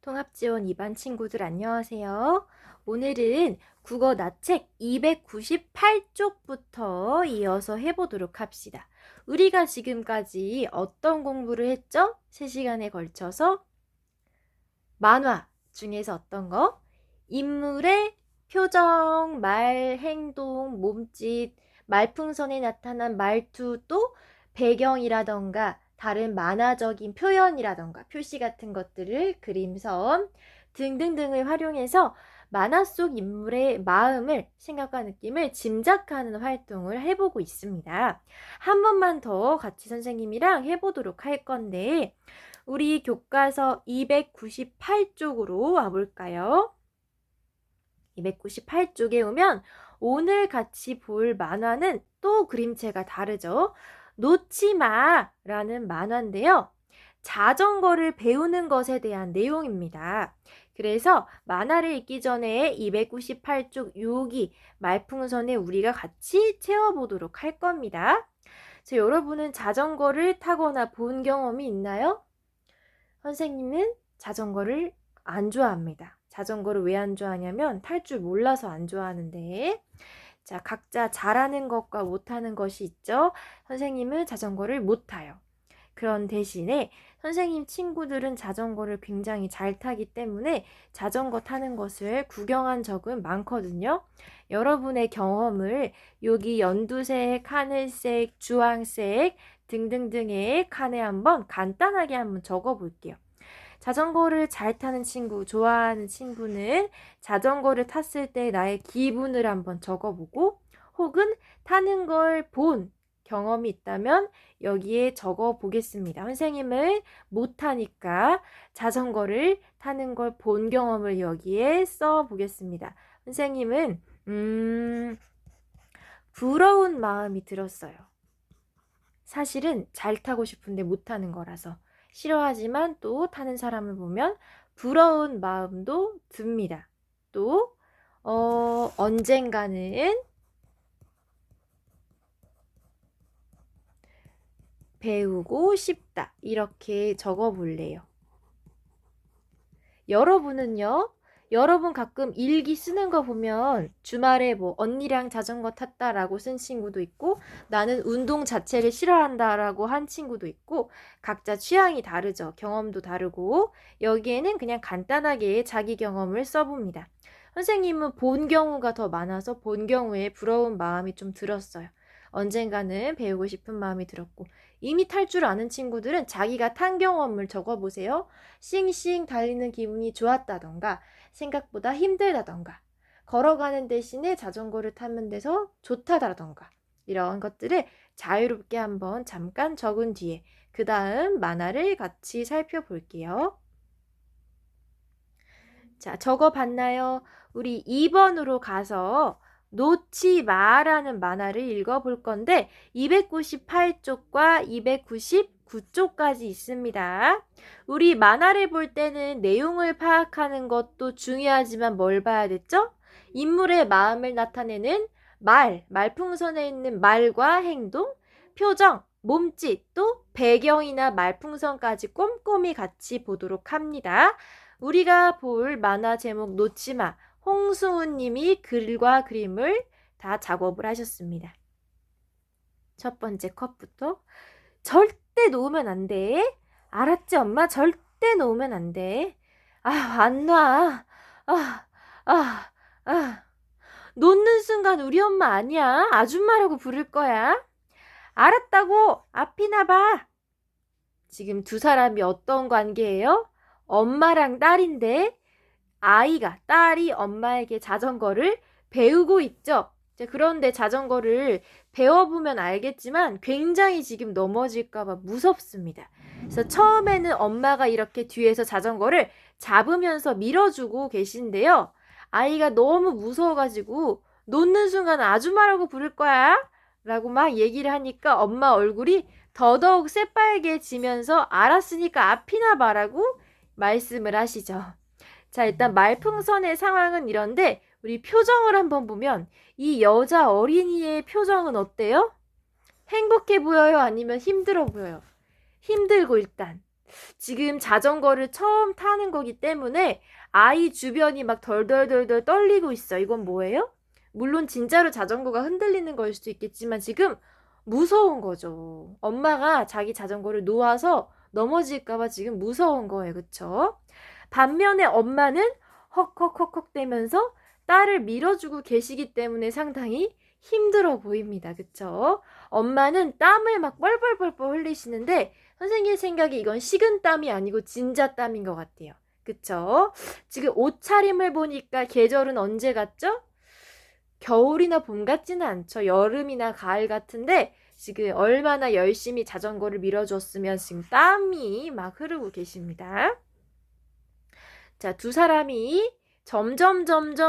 통합지원 2반 친구들 안녕하세요. 오늘은 국어 나책 298쪽부터 이어서 해보도록 합시다. 우리가 지금까지 어떤 공부를 했죠? 3시간에 걸쳐서 만화 중에서 어떤 거? 인물의 표정, 말, 행동, 몸짓, 말풍선에 나타난 말투, 또 배경이라던가 다른 만화적인 표현이라던가 표시 같은 것들을 그림선 등등등을 활용해서 만화 속 인물의 마음을, 생각과 느낌을 짐작하는 활동을 해보고 있습니다. 한 번만 더 같이 선생님이랑 해보도록 할 건데 우리 교과서 298쪽으로 와볼까요? 298쪽에 오면 오늘 같이 볼 만화는 또 그림체가 다르죠. 놓지마 라는 만화인데요. 자전거를 배우는 것에 대한 내용입니다. 그래서 만화를 읽기 전에 298쪽 여기 말풍선에 우리가 같이 채워보도록 할 겁니다. 여러분은 자전거를 타거나 본 경험이 있나요? 선생님은 자전거를 안 좋아합니다. 자전거를 왜 안 좋아하냐면 탈 줄 몰라서 안 좋아하는데, 자, 각자 잘하는 것과 못하는 것이 있죠. 선생님은 자전거를 못 타요. 그런 대신에 선생님 친구들은 자전거를 굉장히 잘 타기 때문에 자전거 타는 것을 구경한 적은 많거든요. 여러분의 경험을 여기 연두색, 하늘색, 주황색 등등등의 칸에 한번 간단하게 한번 적어 볼게요. 자전거를 잘 타는 친구, 좋아하는 친구는 자전거를 탔을 때 나의 기분을 한번 적어보고, 혹은 타는 걸 본 경험이 있다면 여기에 적어 보겠습니다. 선생님은 못하니까 자전거를 타는 걸 본 경험을 여기에 써 보겠습니다. 선생님은 부러운 마음이 들었어요. 사실은 잘 타고 싶은데 못 타는 거라서. 싫어하지만 또 타는 사람을 보면 부러운 마음도 듭니다. 또 언젠가는 배우고 싶다. 이렇게 적어볼래요. 여러분은요? 여러분 가끔 일기 쓰는 거 보면 주말에 뭐 언니랑 자전거 탔다라고 쓴 친구도 있고 나는 운동 자체를 싫어한다라고 한 친구도 있고 각자 취향이 다르죠. 경험도 다르고 여기에는 그냥 간단하게 자기 경험을 써봅니다. 선생님은 본 경우가 더 많아서 본 경우에 부러운 마음이 좀 들었어요. 언젠가는 배우고 싶은 마음이 들었고 이미 탈 줄 아는 친구들은 자기가 탄 경험을 적어보세요. 싱싱 달리는 기분이 좋았다던가 생각보다 힘들다던가 걸어가는 대신에 자전거를 타면 돼서 좋다다던가 이런 것들을 자유롭게 한번 잠깐 적은 뒤에 그 다음 만화를 같이 살펴볼게요. 자, 적어봤나요? 우리 2번으로 가서 놓지 마라는 만화를 읽어볼 건데 298쪽과 299쪽까지 있습니다. 우리 만화를 볼 때는 내용을 파악하는 것도 중요하지만 뭘 봐야 됐죠? 인물의 마음을 나타내는 말풍선에 있는 말과 행동, 표정, 몸짓, 또 배경이나 말풍선까지 꼼꼼히 같이 보도록 합니다. 우리가 볼 만화 제목 놓지마. 홍승훈 님이 글과 그림을 다 작업을 하셨습니다. 첫 번째 컷부터 절대 놓으면 안 돼. 알았지 엄마? 절대 놓으면 안 돼. 안 놔. 놓는 순간 우리 엄마 아니야. 아줌마라고 부를 거야. 알았다고. 앞이나 봐. 지금 두 사람이 어떤 관계예요? 엄마랑 딸인데 딸이 엄마에게 자전거를 배우고 있죠. 그런데 자전거를 배워보면 알겠지만 굉장히 지금 넘어질까봐 무섭습니다. 그래서 처음에는 엄마가 이렇게 뒤에서 자전거를 잡으면서 밀어주고 계신데요. 아이가 너무 무서워가지고 놓는 순간 아줌마라고 부를 거야 라고 막 얘기를 하니까 엄마 얼굴이 더더욱 새빨개지면서 알았으니까 앞이나 봐라고 말씀을 하시죠. 자, 일단 말풍선의 상황은 이런데 우리 표정을 한번 보면 이 여자 어린이의 표정은 어때요? 행복해 보여요? 아니면 힘들어 보여요? 힘들고 일단. 지금 자전거를 처음 타는 거기 때문에 아이 주변이 막 덜덜덜덜 떨리고 있어. 이건 뭐예요? 물론 진짜로 자전거가 흔들리는 걸 수도 있겠지만 지금 무서운 거죠. 엄마가 자기 자전거를 놓아서 넘어질까봐 지금 무서운 거예요. 그쵸? 반면에 엄마는 헉헉헉헉 대면서 딸을 밀어주고 계시기 때문에 상당히 힘들어 보입니다. 그쵸? 엄마는 땀을 막 뻘뻘뻘뻘 흘리시는데 선생님 생각에 이건 식은땀이 아니고 진짜 땀인 것 같아요. 그쵸? 지금 옷차림을 보니까 계절은 언제 같죠? 겨울이나 봄 같지는 않죠. 여름이나 가을 같은데 지금 얼마나 열심히 자전거를 밀어줬으면 지금 땀이 막 흐르고 계십니다. 자, 두 사람이 점점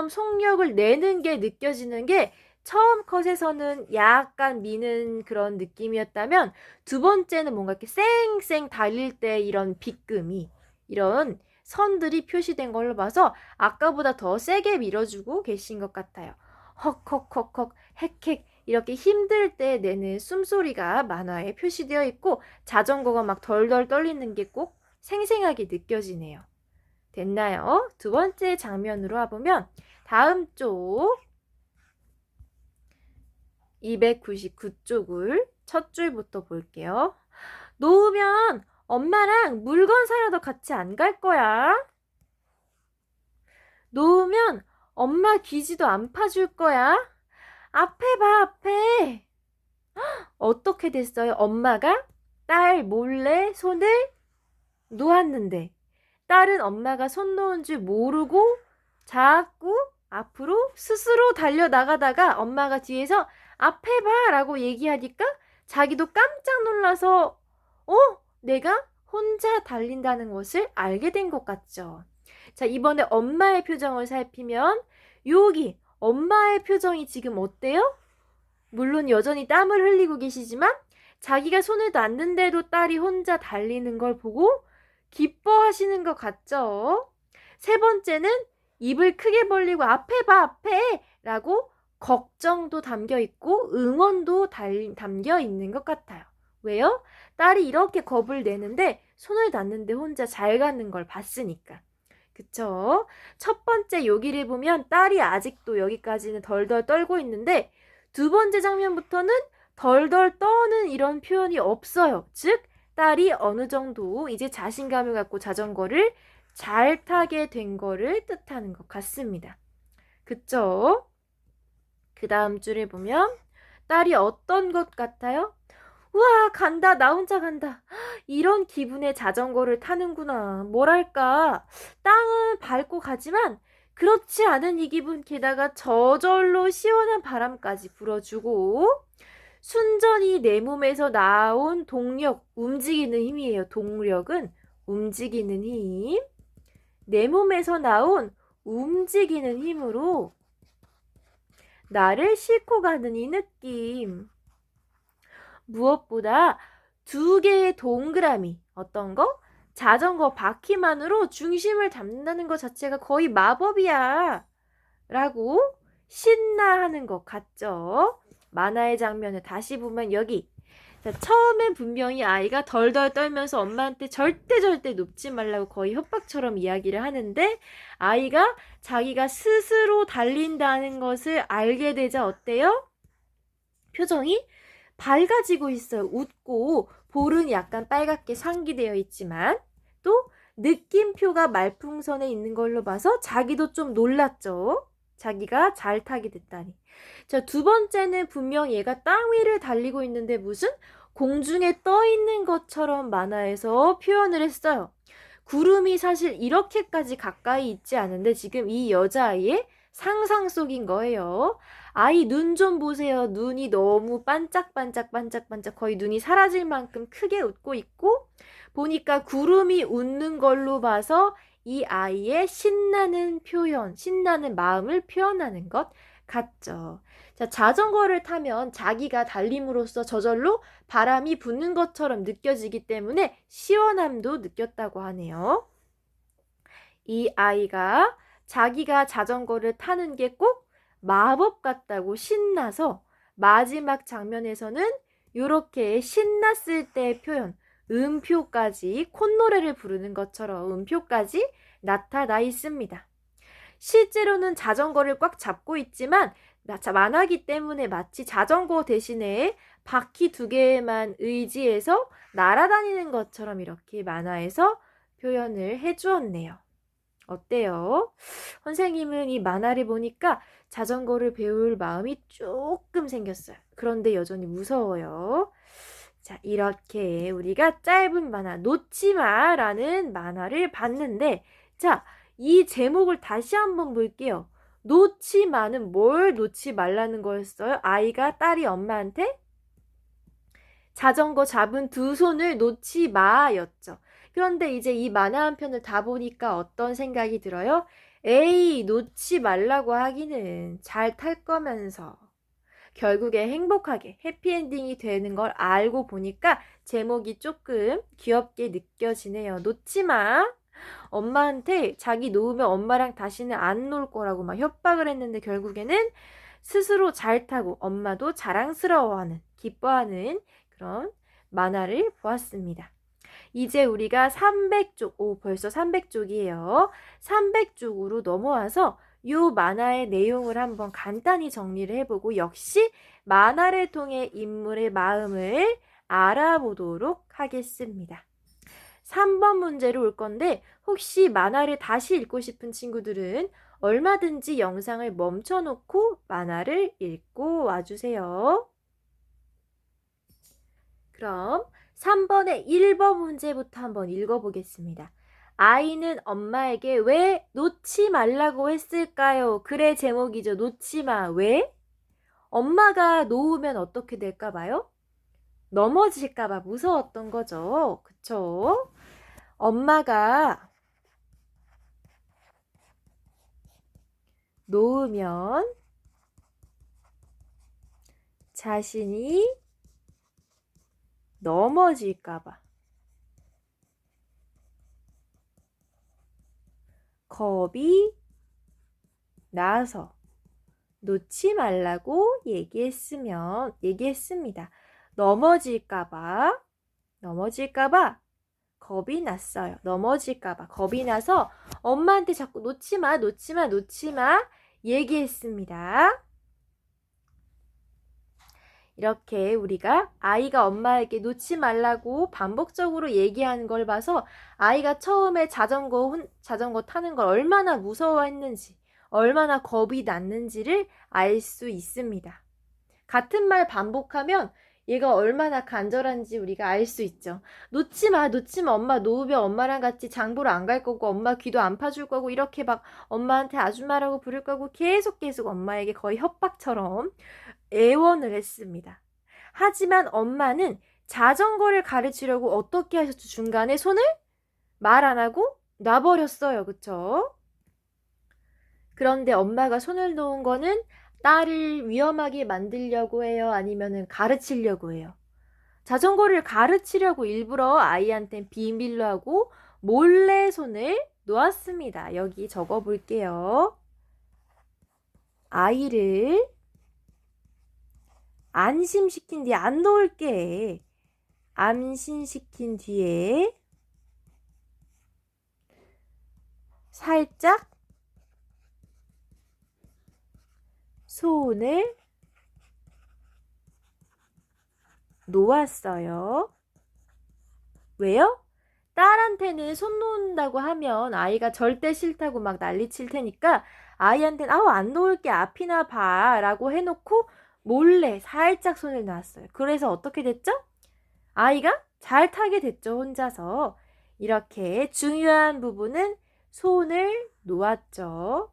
속력을 내는 게 느껴지는 게 처음 컷에서는 약간 미는 그런 느낌이었다면 두 번째는 뭔가 이렇게 쌩쌩 달릴 때 이런 비끔이 이런 선들이 표시된 걸로 봐서 아까보다 더 세게 밀어주고 계신 것 같아요. 헉헉헉헉 헥헥 이렇게 힘들 때 내는 숨소리가 만화에 표시되어 있고 자전거가 막 덜덜 떨리는 게 꼭 생생하게 느껴지네요. 됐나요? 두 번째 장면으로 와보면 다음 쪽 299쪽을 첫 줄부터 볼게요. 놓으면 엄마랑 물건 사러도 같이 안 갈 거야. 놓으면 엄마 귀지도 안 파줄 거야. 앞에 봐, 앞에. 어떻게 됐어요? 엄마가 딸 몰래 손을 놓았는데 딸은 엄마가 손 놓은 줄 모르고 자꾸 앞으로 스스로 달려나가다가 엄마가 뒤에서 앞에 봐 라고 얘기하니까 자기도 깜짝 놀라서 내가 혼자 달린다는 것을 알게 된 것 같죠. 자, 이번에 엄마의 표정을 살피면 여기 엄마의 표정이 지금 어때요? 물론 여전히 땀을 흘리고 계시지만 자기가 손을 놨는데도 딸이 혼자 달리는 걸 보고 기뻐하시는 것 같죠? 세 번째는 입을 크게 벌리고 앞에 봐, 앞에! 라고 걱정도 담겨 있고 응원도 담겨 있는 것 같아요. 왜요? 딸이 이렇게 겁을 내는데 손을 놨는데 혼자 잘 가는 걸 봤으니까. 그쵸? 첫 번째 여기를 보면 딸이 아직도 여기까지는 덜덜 떨고 있는데 두 번째 장면부터는 덜덜 떠는 이런 표현이 없어요. 즉 딸이 어느 정도 이제 자신감을 갖고 자전거를 잘 타게 된 거를 뜻하는 것 같습니다. 그쵸? 그 다음 줄을 보면 딸이 어떤 것 같아요? 우와, 간다. 나 혼자 간다. 이런 기분의 자전거를 타는구나. 뭐랄까, 땅을 밟고 가지만 그렇지 않은 이 기분, 게다가 저절로 시원한 바람까지 불어주고 순전히 내 몸에서 나온 동력, 움직이는 힘이에요. 동력은 움직이는 힘. 내 몸에서 나온 움직이는 힘으로 나를 싣고 가는 이 느낌. 무엇보다 두 개의 동그라미, 어떤 거? 자전거 바퀴만으로 중심을 잡는다는 것 자체가 거의 마법이야. 라고 신나하는 것 같죠? 만화의 장면을 다시 보면 여기. 자, 처음엔 분명히 아이가 덜덜 떨면서 엄마한테 절대 눕지 말라고 거의 협박처럼 이야기를 하는데 아이가 자기가 스스로 달린다는 것을 알게 되자 어때요? 표정이 밝아지고 있어요. 웃고 볼은 약간 빨갛게 상기되어 있지만 또 느낌표가 말풍선에 있는 걸로 봐서 자기도 좀 놀랐죠. 자기가 잘 타게 됐다니. 자, 두 번째는 분명 얘가 땅 위를 달리고 있는데 무슨 공중에 떠 있는 것처럼 만화에서 표현을 했어요. 구름이 사실 이렇게까지 가까이 있지 않은데 지금 이 여자아이의 상상 속인 거예요. 아이 눈 좀 보세요. 눈이 너무 반짝반짝 거의 눈이 사라질 만큼 크게 웃고 있고 보니까 구름이 웃는 걸로 봐서 이 아이의 신나는 표현, 신나는 마음을 표현하는 것 같죠. 자, 자전거를 타면 자기가 달림으로써 저절로 바람이 부는 것처럼 느껴지기 때문에 시원함도 느꼈다고 하네요. 이 아이가 자기가 자전거를 타는 게 꼭 마법 같다고 신나서 마지막 장면에서는 이렇게 신났을 때의 표현, 음표까지 콧노래를 부르는 것처럼 음표까지 나타나 있습니다. 실제로는 자전거를 꽉 잡고 있지만 만화기 때문에 마치 자전거 대신에 바퀴 2개만 의지해서 날아다니는 것처럼 이렇게 만화에서 표현을 해주었네요. 어때요? 선생님은 이 만화를 보니까 자전거를 배울 마음이 조금 생겼어요. 그런데 여전히 무서워요. 자, 이렇게 우리가 짧은 만화, 놓지마라는 만화를 봤는데, 자, 이 제목을 다시 한번 볼게요. 놓지마는 뭘 놓지 말라는 거였어요? 아이가 딸이 엄마한테 자전거 잡은 2손을 놓지 마였죠. 그런데 이제 이 만화 한 편을 다 보니까 어떤 생각이 들어요? 에이, 놓지 말라고 하기는 잘 탈 거면서. 결국에 행복하게 해피엔딩이 되는 걸 알고 보니까 제목이 조금 귀엽게 느껴지네요. 놓지 마. 엄마한테 자기 놓으면 엄마랑 다시는 안 놀 거라고 막 협박을 했는데 결국에는 스스로 잘 타고 엄마도 자랑스러워하는, 기뻐하는 그런 만화를 보았습니다. 이제 우리가 300쪽, 벌써 300쪽이에요. 300쪽으로 넘어와서 이 만화의 내용을 한번 간단히 정리를 해보고 역시 만화를 통해 인물의 마음을 알아보도록 하겠습니다. 3번 문제로 올 건데 혹시 만화를 다시 읽고 싶은 친구들은 얼마든지 영상을 멈춰놓고 만화를 읽고 와주세요. 그럼 3번의 1번 문제부터 한번 읽어보겠습니다. 아이는 엄마에게 왜 놓지 말라고 했을까요? 글의 제목이죠. 놓지 마. 왜? 엄마가 놓으면 어떻게 될까 봐요? 넘어질까 봐 무서웠던 거죠. 그쵸? 엄마가 놓으면 자신이 넘어질까 봐 겁이 나서 놓지 말라고 얘기했습니다. 넘어질까 봐 겁이 났어요. 넘어질까 봐 겁이 나서 엄마한테 자꾸 놓지 마 얘기했습니다. 이렇게 우리가 아이가 엄마에게 놓지 말라고 반복적으로 얘기하는 걸 봐서 아이가 처음에 자전거 타는 걸 얼마나 무서워했는지, 얼마나 겁이 났는지를 알 수 있습니다. 같은 말 반복하면 얘가 얼마나 간절한지 우리가 알 수 있죠. 놓지 마, 엄마 놓으면 엄마랑 같이 장보러 안 갈 거고 엄마 귀도 안 파줄 거고 이렇게 막 엄마한테 아줌마라고 부를 거고 계속 엄마에게 거의 협박처럼 애원을 했습니다. 하지만 엄마는 자전거를 가르치려고 어떻게 하셨죠? 중간에 손을 말 안 하고 놔버렸어요. 그쵸? 그런데 엄마가 손을 놓은 거는 딸을 위험하게 만들려고 해요? 아니면은 가르치려고 해요? 자전거를 가르치려고 일부러 아이한테 비밀로 하고 몰래 손을 놓았습니다. 여기 적어 볼게요. 아이를 안심시킨 뒤에 안 놓을게. 안심시킨 뒤에 살짝 손을 놓았어요. 왜요? 딸한테는 손 놓는다고 하면 아이가 절대 싫다고 막 난리칠 테니까 아이한테는 안 놓을게 앞이나 봐 라고 해놓고 몰래 살짝 손을 놨어요. 그래서 어떻게 됐죠? 아이가 잘 타게 됐죠. 혼자서. 이렇게 중요한 부분은 손을 놓았죠.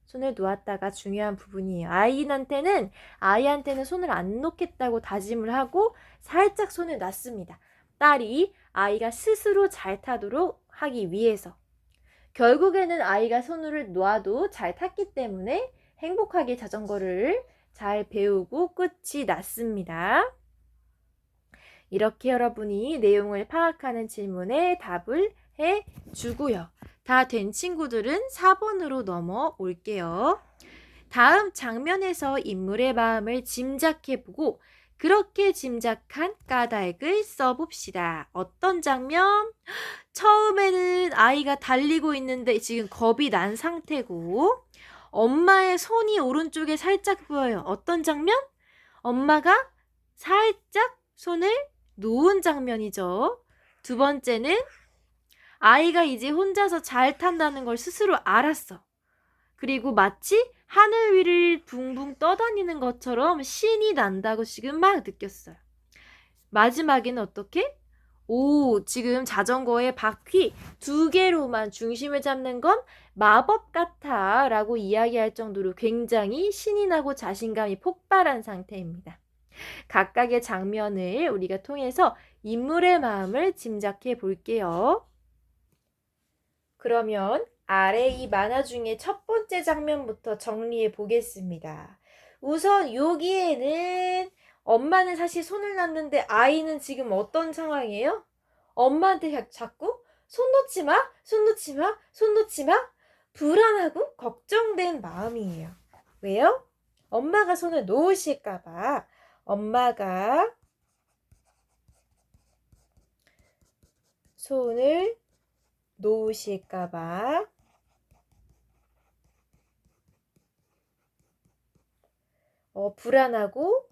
손을 놓았다가 중요한 부분이에요. 아이한테는 손을 안 놓겠다고 다짐을 하고 살짝 손을 놨습니다. 딸이 아이가 스스로 잘 타도록 하기 위해서. 결국에는 아이가 손을 놔도 잘 탔기 때문에 행복하게 자전거를 잘 배우고 끝이 났습니다. 이렇게 여러분이 내용을 파악하는 질문에 답을 해주고요. 다 된 친구들은 4번으로 넘어올게요. 다음 장면에서 인물의 마음을 짐작해보고 그렇게 짐작한 까닭을 써봅시다. 어떤 장면? 처음에는 아이가 달리고 있는데 지금 겁이 난 상태고 엄마의 손이 오른쪽에 살짝 보여요. 어떤 장면? 엄마가 살짝 손을 놓은 장면이죠. 두 번째는 아이가 이제 혼자서 잘 탄다는 걸 스스로 알았어. 그리고 마치 하늘 위를 붕붕 떠다니는 것처럼 신이 난다고 지금 막 느꼈어요. 마지막에는 어떻게? 오, 지금 자전거의 바퀴 2개로만 중심을 잡는 건 마법 같아 라고 이야기할 정도로 굉장히 신이 나고 자신감이 폭발한 상태입니다. 각각의 장면을 우리가 통해서 인물의 마음을 짐작해 볼게요. 그러면 아래 이 만화 중에 첫 번째 장면부터 정리해 보겠습니다. 우선 여기에는 엄마는 사실 손을 놨는데 아이는 지금 어떤 상황이에요? 엄마한테 자꾸 손 놓지 마, 손 놓지 마, 손 놓지 마. 불안하고 걱정된 마음이에요. 왜요? 엄마가 손을 놓으실까 봐. 엄마가 손을 놓으실까 봐. 불안하고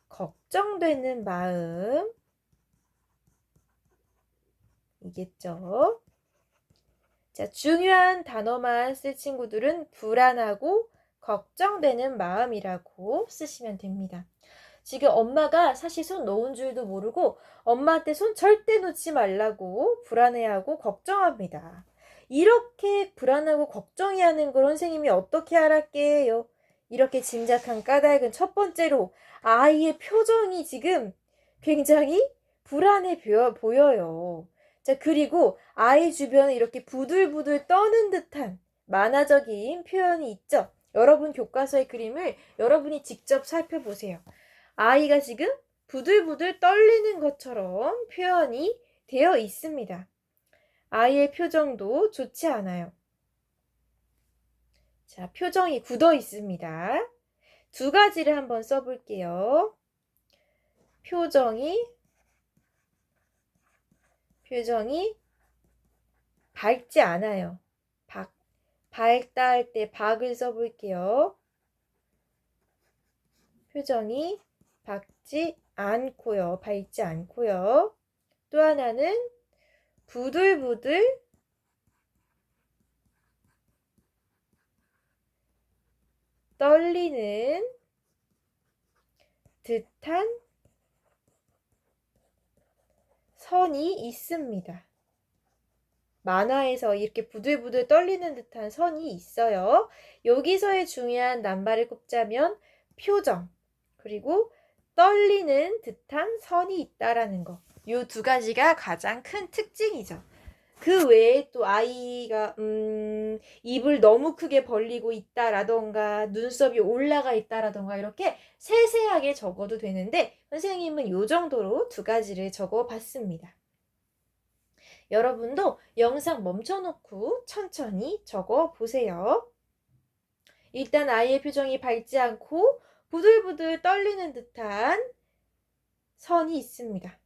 걱정되는 마음 이겠죠. 자, 중요한 단어만 쓸 친구들은 불안하고 걱정되는 마음이라고 쓰시면 됩니다. 지금 엄마가 사실 손 놓은 줄도 모르고 엄마한테 손 절대 놓지 말라고 불안해하고 걱정합니다. 이렇게 불안하고 걱정해하는 걸 선생님이 어떻게 알았게요? 이렇게 짐작한 까닭은 첫 번째로 아이의 표정이 지금 굉장히 불안해 보여요. 자, 그리고 아이 주변에 이렇게 부들부들 떠는 듯한 만화적인 표현이 있죠. 여러분 교과서의 그림을 여러분이 직접 살펴보세요. 아이가 지금 부들부들 떨리는 것처럼 표현이 되어 있습니다. 아이의 표정도 좋지 않아요. 자, 표정이 굳어 있습니다. 두 가지를 한번 써볼게요. 표정이 밝지 않아요. 밝다 할 때 박을 써볼게요. 표정이 밝지 않고요. 또 하나는 부들부들 떨리는 듯한 선이 있습니다. 만화에서 이렇게 부들부들 떨리는 듯한 선이 있어요. 여기서의 중요한 낱말을 꼽자면 표정, 그리고 떨리는 듯한 선이 있다라는 거. 이 두 가지가 가장 큰 특징이죠. 그 외에 또 아이가 입을 너무 크게 벌리고 있다라던가 눈썹이 올라가 있다라던가 이렇게 세세하게 적어도 되는데 선생님은 이 정도로 두 가지를 적어봤습니다. 여러분도 영상 멈춰놓고 천천히 적어보세요. 일단 아이의 표정이 밝지 않고 부들부들 떨리는 듯한 선이 있습니다.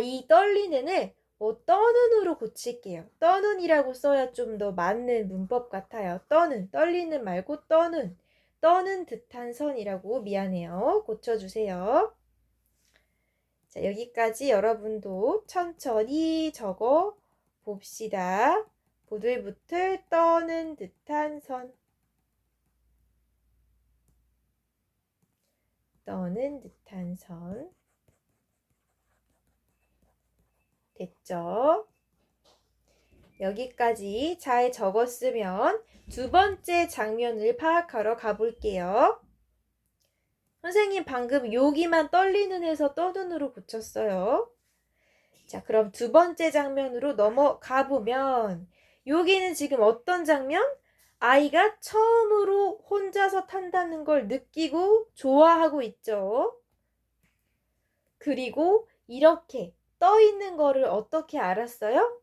이 떨리는을 떠는으로 고칠게요. 떠는이라고 써야 좀 더 맞는 문법 같아요. 떨리는 말고 떠는 듯한 선이라고 미안해요. 고쳐주세요. 자, 여기까지 여러분도 천천히 적어 봅시다. 부들부들 떠는 듯한 선. 떠는 듯한 선. 됐죠? 여기까지 잘 적었으면 두 번째 장면을 파악하러 가볼게요. 선생님 방금 여기만 떨리는 해서 떠는으로 고쳤어요. 자, 그럼 두 번째 장면으로 넘어가 보면 여기는 지금 어떤 장면? 아이가 처음으로 혼자서 탄다는 걸 느끼고 좋아하고 있죠. 그리고 이렇게 떠 있는 거를 어떻게 알았어요?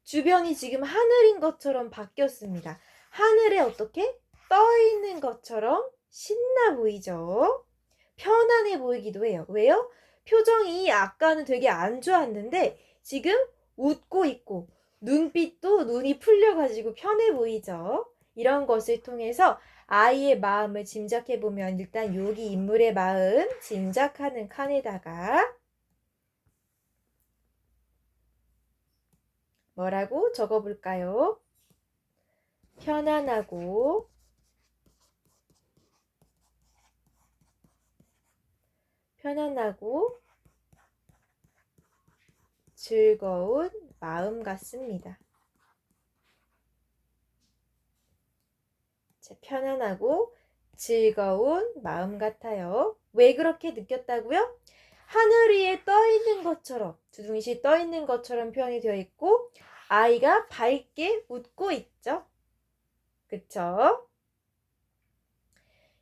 주변이 지금 하늘인 것처럼 바뀌었습니다. 하늘에 어떻게? 떠 있는 것처럼 신나 보이죠? 편안해 보이기도 해요. 왜요? 표정이 아까는 되게 안 좋았는데 지금 웃고 있고 눈빛도 눈이 풀려가지고 편해 보이죠? 이런 것을 통해서 아이의 마음을 짐작해 보면 일단 여기 인물의 마음 짐작하는 칸에다가 뭐라고 적어볼까요? 편안하고 즐거운 마음 같습니다. 자, 편안하고 즐거운 마음 같아요. 왜 그렇게 느꼈다고요? 하늘 위에 떠 있는 것처럼, 두둥실 떠 있는 것처럼 표현이 되어 있고 아이가 밝게 웃고 있죠. 그쵸?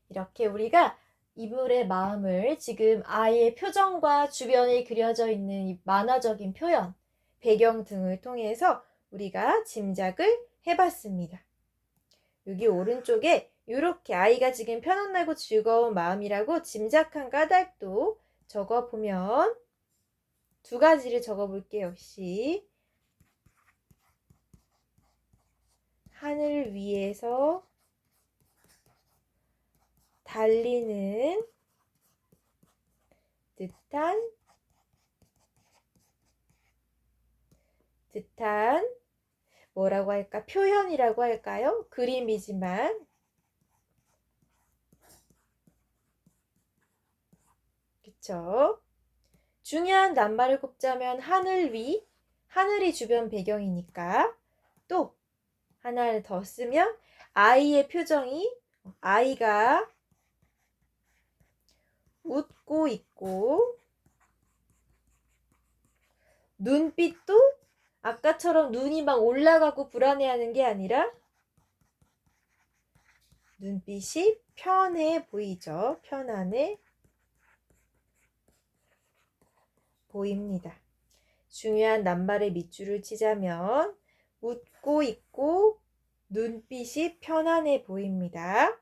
이렇게 우리가 인물의 마음을 지금 아이의 표정과 주변에 그려져 있는 이 만화적인 표현, 배경 등을 통해서 우리가 짐작을 해봤습니다. 여기 오른쪽에 이렇게 아이가 지금 편안하고 즐거운 마음이라고 짐작한 까닭도 적어보면 두 가지를 적어볼게요. 역시 하늘 위에서 달리는 듯한 뭐라고 할까? 표현이라고 할까요? 그림이지만 그쵸? 중요한 낱말을 꼽자면 하늘 위, 하늘이 주변 배경이니까 또 하나를 더 쓰면 아이의 표정이 아이가 웃고 있고 눈빛도 아까처럼 눈이 막 올라가고 불안해하는 게 아니라 눈빛이 편해 보이죠. 편안해 보입니다. 중요한 낱말의 밑줄을 치자면 웃고 있고 눈빛이 편안해 보입니다.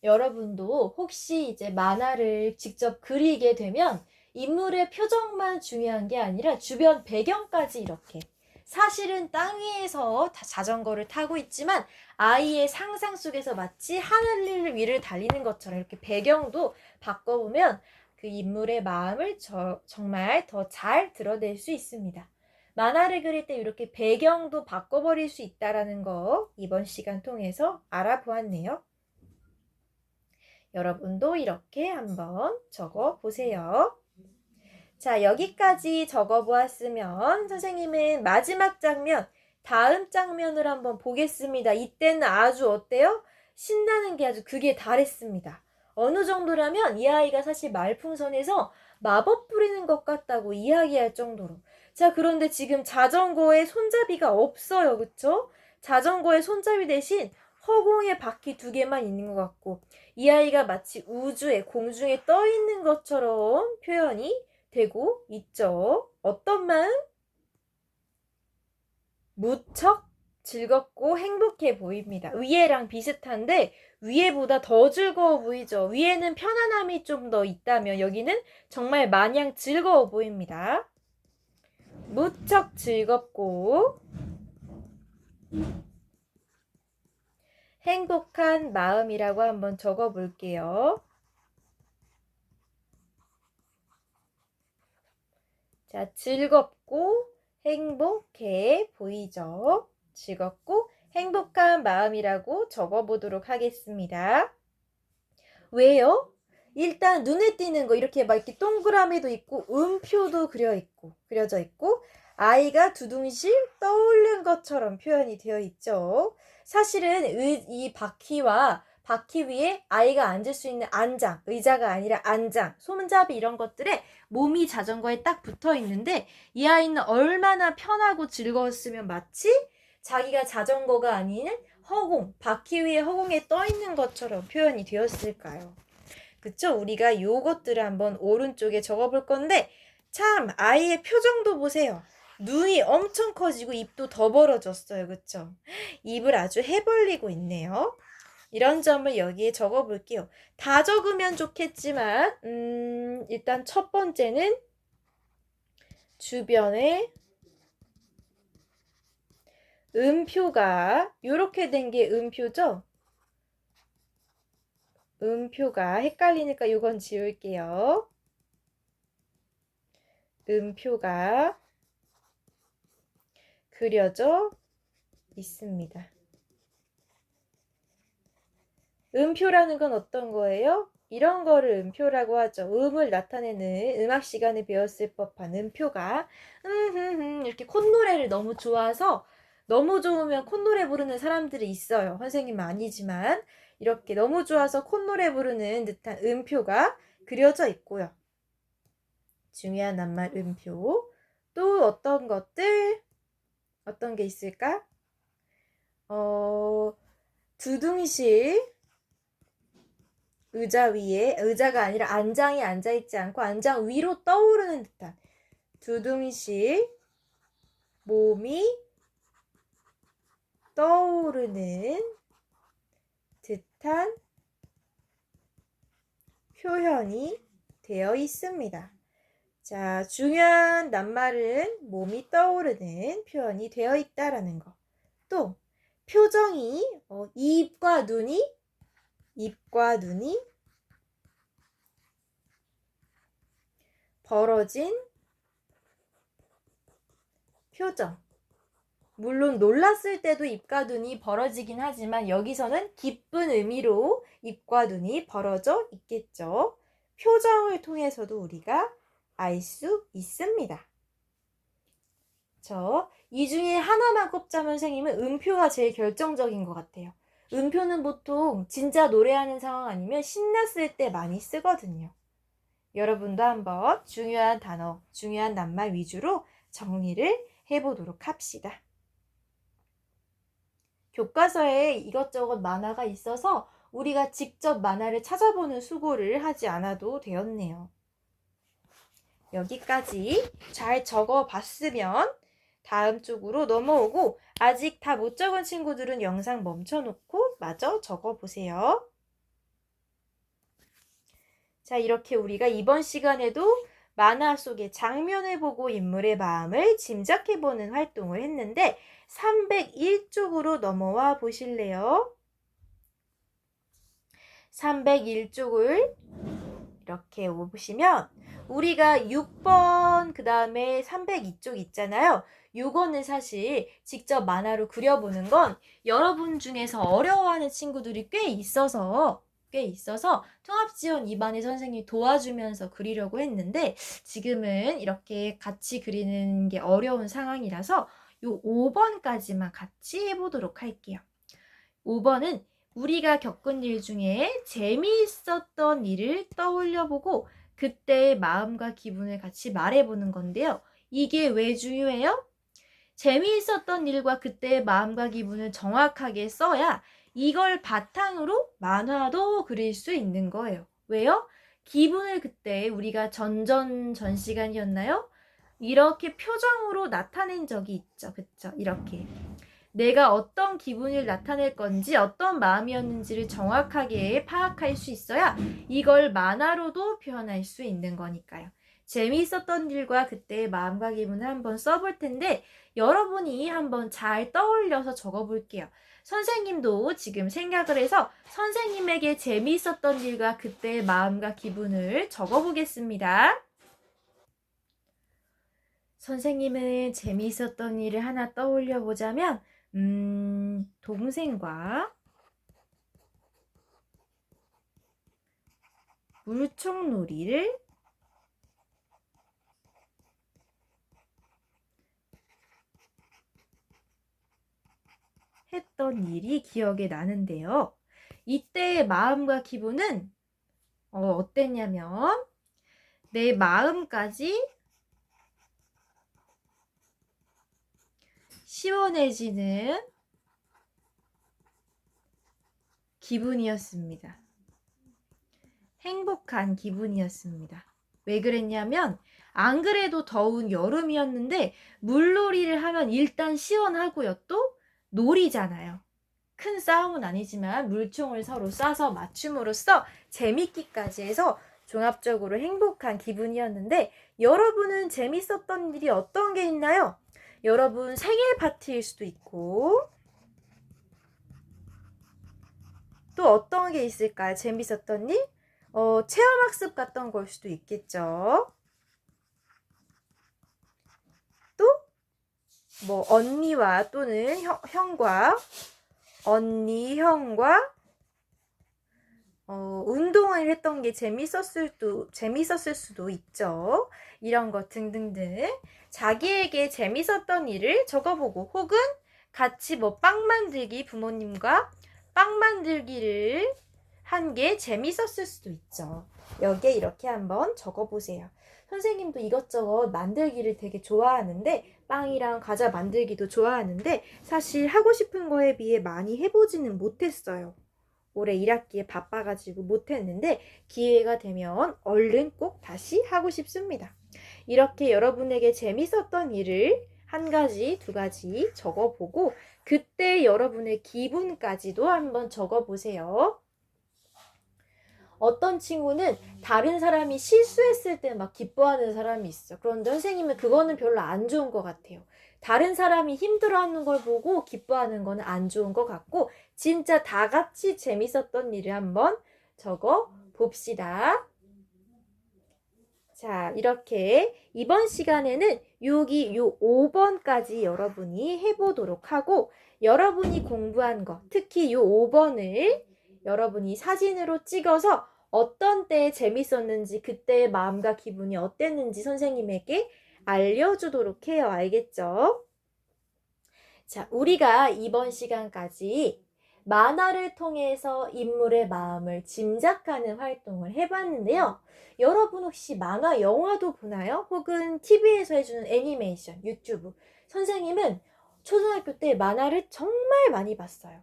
여러분도 혹시 이제 만화를 직접 그리게 되면 인물의 표정만 중요한 게 아니라 주변 배경까지 이렇게 사실은 땅 위에서 자전거를 타고 있지만 아이의 상상 속에서 마치 하늘 위를 달리는 것처럼 이렇게 배경도 바꿔보면 그 인물의 마음을 정말 더 잘 드러낼 수 있습니다. 만화를 그릴 때 이렇게 배경도 바꿔버릴 수 있다는 거 이번 시간 통해서 알아보았네요. 여러분도 이렇게 한번 적어보세요. 자, 여기까지 적어보았으면 선생님은 마지막 장면, 다음 장면을 한번 보겠습니다. 이때는 아주 어때요? 신나는 게 아주 극에 달했습니다. 어느 정도라면 이 아이가 사실 말풍선에서 마법 부리는 것 같다고 이야기할 정도로. 자, 그런데 지금 자전거에 손잡이가 없어요. 그쵸? 자전거에 손잡이 대신 허공에 바퀴 2개만 있는 것 같고 이 아이가 마치 우주에 공중에 떠 있는 것처럼 표현이 되고 있죠. 어떤 마음? 무척 즐겁고 행복해 보입니다. 위에랑 비슷한데 위에보다 더 즐거워 보이죠. 위에는 편안함이 좀 더 있다면 여기는 정말 마냥 즐거워 보입니다. 무척 즐겁고 행복한 마음이라고 한번 적어볼게요. 자, 즐겁고 행복해 보이죠? 즐겁고 행복한 마음이라고 적어보도록 하겠습니다. 왜요? 일단 눈에 띄는 거 이렇게 막 이렇게 동그라미도 있고 음표도 그려져 있고 아이가 두둥실 떠오른 것처럼 표현이 되어 있죠. 사실은 이 바퀴 위에 아이가 앉을 수 있는 안장, 의자가 아니라 안장, 손잡이 이런 것들에 몸이 자전거에 딱 붙어 있는데 이 아이는 얼마나 편하고 즐거웠으면 마치 자기가 자전거가 아닌 허공, 바퀴 위에 허공에 떠 있는 것처럼 표현이 되었을까요? 그쵸? 우리가 요것들을 한번 오른쪽에 적어볼 건데 참 아이의 표정도 보세요. 눈이 엄청 커지고 입도 더 벌어졌어요. 그쵸? 입을 아주 해벌리고 있네요. 이런 점을 여기에 적어 볼게요. 다 적으면 좋겠지만 일단 첫 번째는 주변에 음표가 이렇게 된 게 음표죠? 음표가 헷갈리니까 이건 지울게요. 음표가 그려져 있습니다. 음표라는 건 어떤 거예요? 이런 거를 음표라고 하죠. 음을 나타내는 음악 시간에 배웠을 법한 음표가 이렇게 콧노래를 너무 좋아서 너무 좋으면 콧노래 부르는 사람들이 있어요. 선생님은 아니지만 이렇게 너무 좋아서 콧노래 부르는 듯한 음표가 그려져 있고요. 중요한 낱말 음표. 또 어떤 것들? 어떤 게 있을까? 두둥실 의자 위에, 의자가 아니라 안장에 앉아있지 않고 안장 위로 떠오르는 듯한 두둥실 몸이 떠오르는 듯한 표현이 되어 있습니다. 자, 중요한 낱말은 몸이 떠오르는 표현이 되어 있다라는 거. 또 표정이 입과 눈이 벌어진 표정. 물론 놀랐을 때도 입과 눈이 벌어지긴 하지만 여기서는 기쁜 의미로 입과 눈이 벌어져 있겠죠. 표정을 통해서도 우리가 알 수 있습니다. 이 중에 하나만 꼽자면 선생님은 음표가 제일 결정적인 것 같아요. 음표는 보통 진짜 노래하는 상황 아니면 신났을 때 많이 쓰거든요. 여러분도 한번 중요한 단어, 중요한 낱말 위주로 정리를 해보도록 합시다. 교과서에 이것저것 만화가 있어서 우리가 직접 만화를 찾아보는 수고를 하지 않아도 되었네요. 여기까지 잘 적어봤으면 다음 쪽으로 넘어오고 아직 다 못 적은 친구들은 영상 멈춰놓고 마저 적어보세요. 자, 이렇게 우리가 이번 시간에도 만화 속의 장면을 보고 인물의 마음을 짐작해보는 활동을 했는데 301쪽으로 넘어와 보실래요? 301쪽을 이렇게 보시면 우리가 6번 그 다음에 302쪽 있잖아요. 요거는 사실 직접 만화로 그려보는 건 여러분 중에서 어려워하는 친구들이 꽤 있어서 통합지원 2반의 선생님이 도와주면서 그리려고 했는데 지금은 이렇게 같이 그리는 게 어려운 상황이라서 요 5번까지만 같이 해보도록 할게요. 5번은 우리가 겪은 일 중에 재미있었던 일을 떠올려보고 그때의 마음과 기분을 같이 말해보는 건데요. 이게 왜 중요해요? 재미있었던 일과 그때의 마음과 기분을 정확하게 써야 이걸 바탕으로 만화도 그릴 수 있는 거예요. 왜요? 기분을 그때 우리가 전 시간이었나요? 이렇게 표정으로 나타낸 적이 있죠. 그쵸? 이렇게. 내가 어떤 기분을 나타낼 건지 어떤 마음이었는지를 정확하게 파악할 수 있어야 이걸 만화로도 표현할 수 있는 거니까요. 재미있었던 일과 그때의 마음과 기분을 한번 써볼 텐데 여러분이 한번 잘 떠올려서 적어볼게요. 선생님도 지금 생각을 해서 선생님에게 재미있었던 일과 그때의 마음과 기분을 적어보겠습니다. 선생님은 재미있었던 일을 하나 떠올려 보자면 동생과 물총놀이를 했던 일이 기억에 나는데요. 이때의 마음과 기분은 어땠냐면 내 마음까지 시원해지는 기분이었습니다. 행복한 기분이었습니다. 왜 그랬냐면 안 그래도 더운 여름이었는데 물놀이를 하면 일단 시원하고요. 또 놀이잖아요. 큰 싸움은 아니지만 물총을 서로 쏴서 맞춤으로써 재밌기까지 해서 종합적으로 행복한 기분이었는데, 여러분은 재밌었던 일이 어떤 게 있나요? 여러분 생일 파티일 수도 있고, 또 어떤 게 있을까요? 재밌었던 일? 체험학습 갔던 걸 수도 있겠죠. 또 뭐 언니와 또는 형과 언니, 형과 운동을 했던 게 재밌었을 수도 있죠. 이런 것 등등등. 자기에게 재밌었던 일을 적어보고, 혹은 같이 뭐 빵 만들기, 부모님과 빵 만들기를 한 게 재밌었을 수도 있죠. 여기에 이렇게 한번 적어보세요. 선생님도 이것저것 만들기를 되게 좋아하는데, 빵이랑 과자 만들기도 좋아하는데, 사실 하고 싶은 거에 비해 많이 해보지는 못했어요. 올해 1학기에 바빠가지고 못했는데, 기회가 되면 얼른 꼭 다시 하고 싶습니다. 이렇게 여러분에게 재밌었던 일을 한 가지, 두 가지 적어보고, 그때 여러분의 기분까지도 한번 적어보세요. 어떤 친구는 다른 사람이 실수했을 때 막 기뻐하는 사람이 있어. 그런데 선생님은 그거는 별로 안 좋은 것 같아요. 다른 사람이 힘들어하는 걸 보고 기뻐하는 거는 안 좋은 것 같고, 진짜 다 같이 재밌었던 일을 한번 적어 봅시다. 자, 이렇게 이번 시간에는 여기 요 5번까지 여러분이 해보도록 하고, 여러분이 공부한 거, 특히 요 5번을 여러분이 사진으로 찍어서 어떤 때에 재밌었는지, 그때의 마음과 기분이 어땠는지 선생님에게 알려주도록 해요. 알겠죠? 자, 우리가 이번 시간까지 만화를 통해서 인물의 마음을 짐작하는 활동을 해봤는데요. 여러분 혹시 만화 영화도 보나요? 혹은 TV에서 해주는 애니메이션, 유튜브. 선생님은 초등학교 때 만화를 정말 많이 봤어요.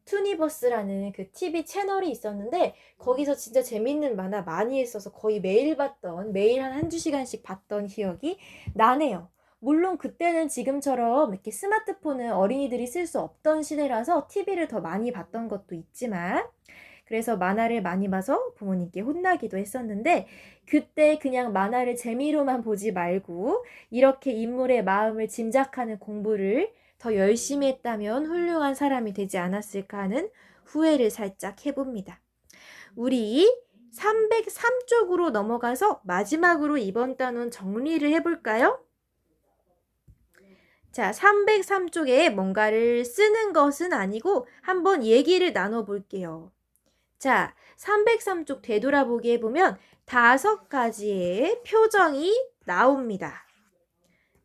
투니버스라는 그 TV 채널이 있었는데, 거기서 진짜 재밌는 만화 많이 했어서 거의 매일 한두 시간씩 봤던 기억이 나네요. 물론 그때는 지금처럼 이렇게 스마트폰을 어린이들이 쓸 수 없던 시대라서 TV를 더 많이 봤던 것도 있지만, 그래서 만화를 많이 봐서 부모님께 혼나기도 했었는데, 그때 그냥 만화를 재미로만 보지 말고 이렇게 인물의 마음을 짐작하는 공부를 더 열심히 했다면 훌륭한 사람이 되지 않았을까 하는 후회를 살짝 해봅니다. 우리 303쪽으로 넘어가서 마지막으로 이번 단원 정리를 해볼까요? 자, 303쪽에 뭔가를 쓰는 것은 아니고 한번 얘기를 나눠볼게요. 자, 303쪽 되돌아보기 해보면 5가지의 표정이 나옵니다.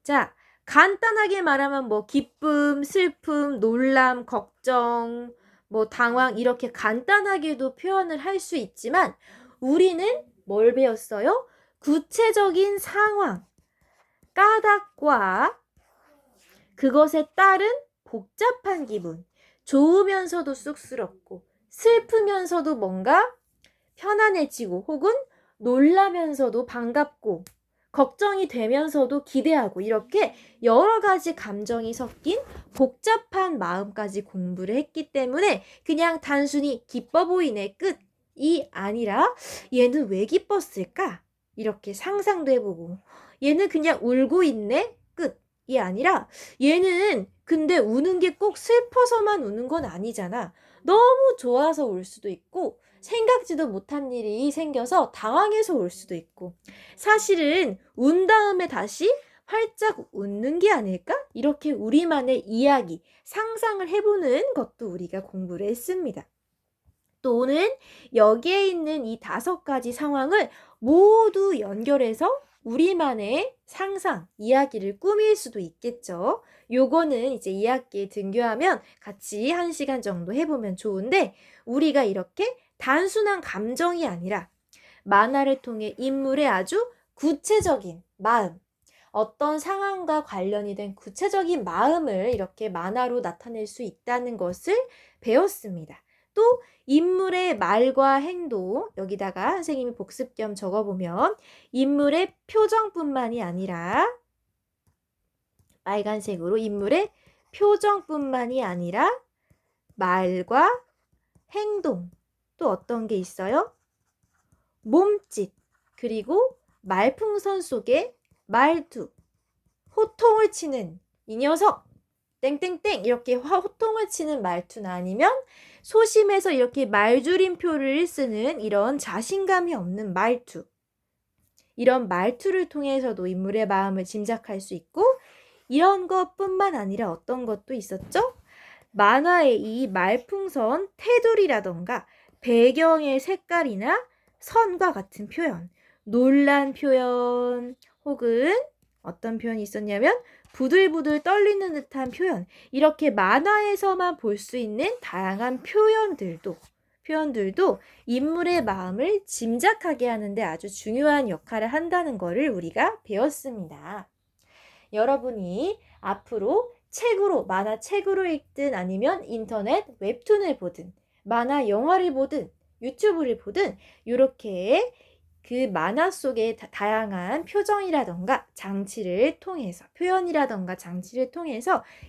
자, 간단하게 말하면 뭐 기쁨, 슬픔, 놀람, 걱정, 뭐 당황, 이렇게 간단하게도 표현을 할 수 있지만, 우리는 뭘 배웠어요? 구체적인 상황, 까닭과 그것에 따른 복잡한 기분, 좋으면서도 쑥스럽고 슬프면서도 뭔가 편안해지고, 혹은 놀라면서도 반갑고 걱정이 되면서도 기대하고, 이렇게 여러 가지 감정이 섞인 복잡한 마음까지 공부를 했기 때문에, 그냥 단순히 기뻐 보이네 끝이 아니라, 얘는 왜 기뻤을까? 이렇게 상상도 해보고, 얘는 그냥 울고 있네 끝이 아니라, 얘는 근데 우는 게 꼭 슬퍼서만 우는 건 아니잖아. 너무 좋아서 울 수도 있고, 생각지도 못한 일이 생겨서 당황해서 울 수도 있고, 사실은 운 다음에 다시 활짝 웃는 게 아닐까? 이렇게 우리만의 이야기, 상상을 해보는 것도 우리가 공부를 했습니다. 또는 여기에 있는 이 5가지 상황을 모두 연결해서 우리만의 상상, 이야기를 꾸밀 수도 있겠죠. 요거는 이제 2학기에 등교하면 같이 1시간 정도 해보면 좋은데, 우리가 이렇게 단순한 감정이 아니라 만화를 통해 인물의 아주 구체적인 마음, 어떤 상황과 관련이 된 구체적인 마음을 이렇게 만화로 나타낼 수 있다는 것을 배웠습니다. 또 인물의 말과 행동, 여기다가 선생님이 복습 겸 적어보면 인물의 표정뿐만이 아니라 빨간색으로 인물의 표정뿐만이 아니라 말과 행동, 또 어떤 게 있어요? 몸짓, 그리고 말풍선 속의 말투, 호통을 치는 이 녀석, 땡땡땡 이렇게 호통을 치는 말투나 아니면 소심해서 이렇게 말줄임표를 쓰는 이런 자신감이 없는 말투, 이런 말투를 통해서도 인물의 마음을 짐작할 수 있고, 이런 것뿐만 아니라 어떤 것도 있었죠? 만화의 이 말풍선 테두리라던가 배경의 색깔이나 선과 같은 표현, 놀란 표현, 혹은 어떤 표현이 있었냐면 부들부들 떨리는 듯한 표현, 이렇게 만화에서만 볼 수 있는 다양한 표현들도 인물의 마음을 짐작하게 하는데 아주 중요한 역할을 한다는 것을 우리가 배웠습니다. 여러분이 앞으로 만화책으로 읽든 아니면 인터넷 웹툰을 보든 만화 영화를 보든 유튜브를 보든 이렇게 그 만화 속의 다양한 표현이라던가 장치를 통해서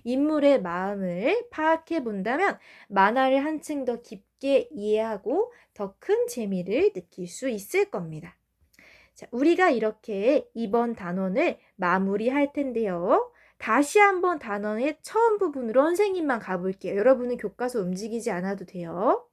인물의 마음을 파악해 본다면 만화를 한층 더 깊게 이해하고 더 큰 재미를 느낄 수 있을 겁니다. 자, 우리가 이렇게 이번 단원을 마무리할 텐데요. 다시 한번 단원의 처음 부분으로 선생님만 가볼게요. 여러분은 교과서 움직이지 않아도 돼요.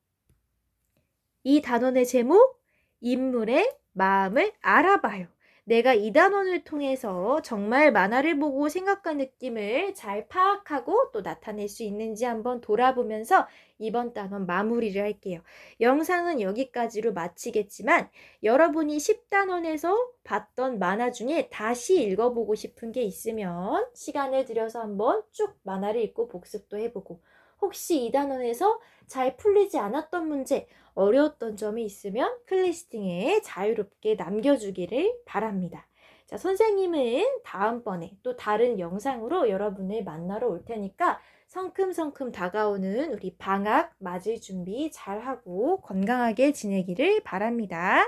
이 단원의 제목, 인물의 마음을 알아봐요. 내가 이 단원을 통해서 정말 만화를 보고 생각한 느낌을 잘 파악하고 또 나타낼 수 있는지 한번 돌아보면서 이번 단원 마무리를 할게요. 영상은 여기까지로 마치겠지만 여러분이 10단원에서 봤던 만화 중에 다시 읽어보고 싶은 게 있으면 시간을 들여서 한번 쭉 만화를 읽고 복습도 해보고, 혹시 이 단원에서 잘 풀리지 않았던 문제, 어려웠던 점이 있으면 클리스팅에 자유롭게 남겨주기를 바랍니다. 자, 선생님은 다음번에 또 다른 영상으로 여러분을 만나러 올 테니까 성큼성큼 다가오는 우리 방학 맞을 준비 잘하고 건강하게 지내기를 바랍니다.